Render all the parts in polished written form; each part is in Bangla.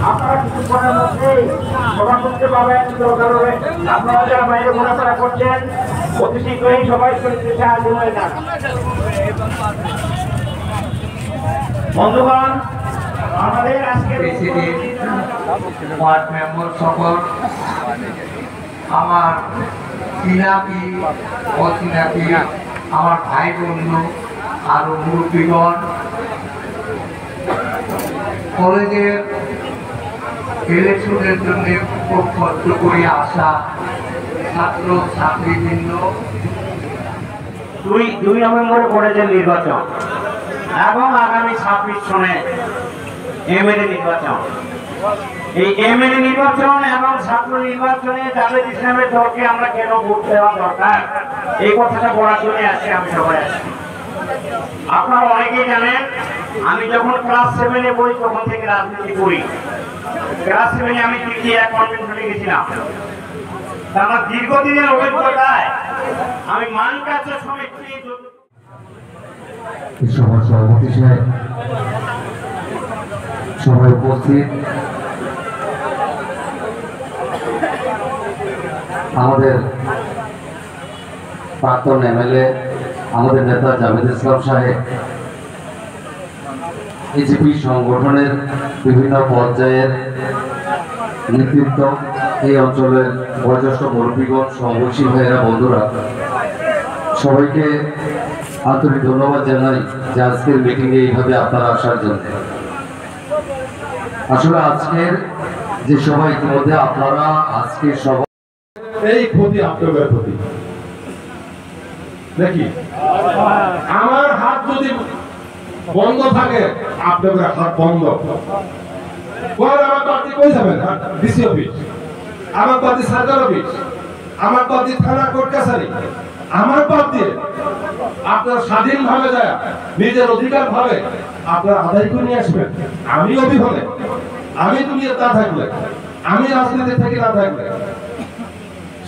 আপনারা কিছুক্ষণের মধ্যেই সভা করতে পাবেন। আপনারা যারা বাইরে ঘোরাফেরা করছেন অতি শীঘ্রই সবাই সাহায্য হয়ে যান। বন্ধুগণ, আমাদের আজকে ওয়ার্ড মেম্বার সকল, আমার চিনাকি অচিনাকি আমার ভাই বন্ধু আরো মুরব্বীগণ, কলেজের ইলেকশনের জন্য খুব কষ্ট করে আসা ছাত্র ছাত্রীবৃন্দ, 2 নভেম্বরে কলেজের নির্বাচন এবং আগামী 26 সনে এমএলএ নির্বাচন। এই এমএলএ নির্বাচন এবং ছাত্র নির্বাচনে জামায়াত ইসলামের দলকে আমরা কেন ভোট দেওয়া দরকার এই কথাটা বলার জন্য আজকে আমি সবাই আছি। আপনারা অনেকেই জানেন, আমি যখন ক্লাস 7-এ পড়ি তখন থেকে রাজনীতি করি। ক্লাস 7-এ আমি এক কনভেনশনে গেছিলাম। আমার দীর্ঘদিনের অভিজ্ঞতায় আমি মান কাছে সমিতি সভাপতি সাহেব, সবাই উপস্থিত, আমাদের প্রাক্তন এমএলএ, আমাদের নেতা জাভেদ ইসলাম সাহেব, এজিপি সংগঠনের বিভিন্ন পর্যায়ের নেতৃত্ব, এই অঞ্চলের বয়োজ্যেষ্ঠ মুরব্বীগণ, সহবর্তী ভাইয়েরা, বন্ধুরা, সবাইকে আন্তরিক ধন্যবাদ জানাই যে আজকের মিটিংয়ে এইভাবে আপনারা আসার জন্য। আসলে আজকের যে সবাই ইতিমধ্যে আপনারা আজকের সবাই এই ক্ষতি আপনাদের ক্ষতি নাকি? আমার হাত যদি বন্ধ থাকে আপনাদের হাত বন্ধ। আমার পার্টি কই যাবেন? ডিসি অফিস, আমার পার্টি সার্কেল অফিস, আমার পার্টি থানা কোর্ট কাছারি, আমার পার্টি আপনার স্বাধীনভাবে যায় নিজের অধিকার ভাবে আপনারা আদায় করে নিয়ে আসবেন। আমি অবিহনে, আমি দুনিয়া না থাকলে, আমি রাজনীতি থেকে না থাকলে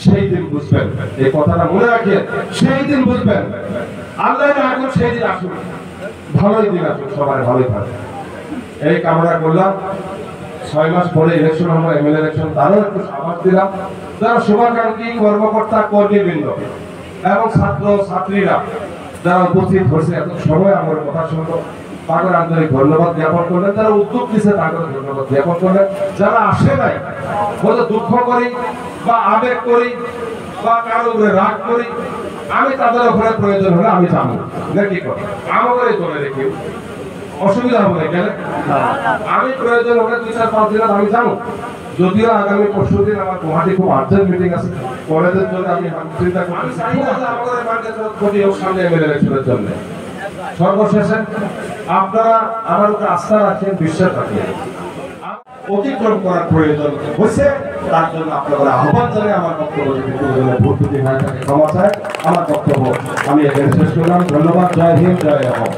সেই দিন বুঝবেন। এই কথাটা মনে রাখিয়ে সেই দিন বুঝবেন। আল্লাহ না এখন সেই দিন আসুন, ভালোই দিন আসুন, সবাই ভালোই থাকে এই কামনা করলাম। 6 মাস পরে ইলেকশন হলো, এমএলএ ইলেকশন, তারও একটু সাবাস দিলাম। যারা শুভাকাঙ্ক্ষী কর্মকর্তা কর্মীবৃন্দ এবং ছাত্র ছাত্রীরা যারা উপস্থিত হয়েছে, এত সময় আমার কথা শুনলো, তাদের আন্তরিক ধন্যবাদ জ্ঞাপন করলেন। যারা উদ্যোগ দিচ্ছে তাদের ধন্যবাদ জ্ঞাপন করলেন। যারা আসে নাই, বলে দুঃখ করি বা আবেগ করি বা কারো উপরে রাগ করি, আমি তাদের উপরে প্রয়োজন হলে আমি জানবো নাকি করি, আমাকে চলে রেখে অসুবিধা হবে না। কেন আমি প্রয়োজন হলে 2-4-5 দিন আমি জানো। যদিও আগামী পরশু দিন আমার গুয়াহাটি খুব আর্জেন্ট মিটিং আছে, কলেজের জন্য আমি চিন্তা করতেছি সামনে এমএলএ ইলেকশনের জন্য। সর্বশেষে আপনারা আমার উপর আস্থা রাখেন, বিশ্বাস রাখেন, অতিক্রম করার প্রয়োজন হয়েছে, তার জন্য আপনারা আহ্বান জানাই। আমার বক্তব্য যদি ভুল ত্রুটি হয়ে থাকে ক্ষমা চাই। আমার বক্তব্য আমি এখানে শেষ করলাম। ধন্যবাদ। জয় হিন্দ, জয় আহ্বান।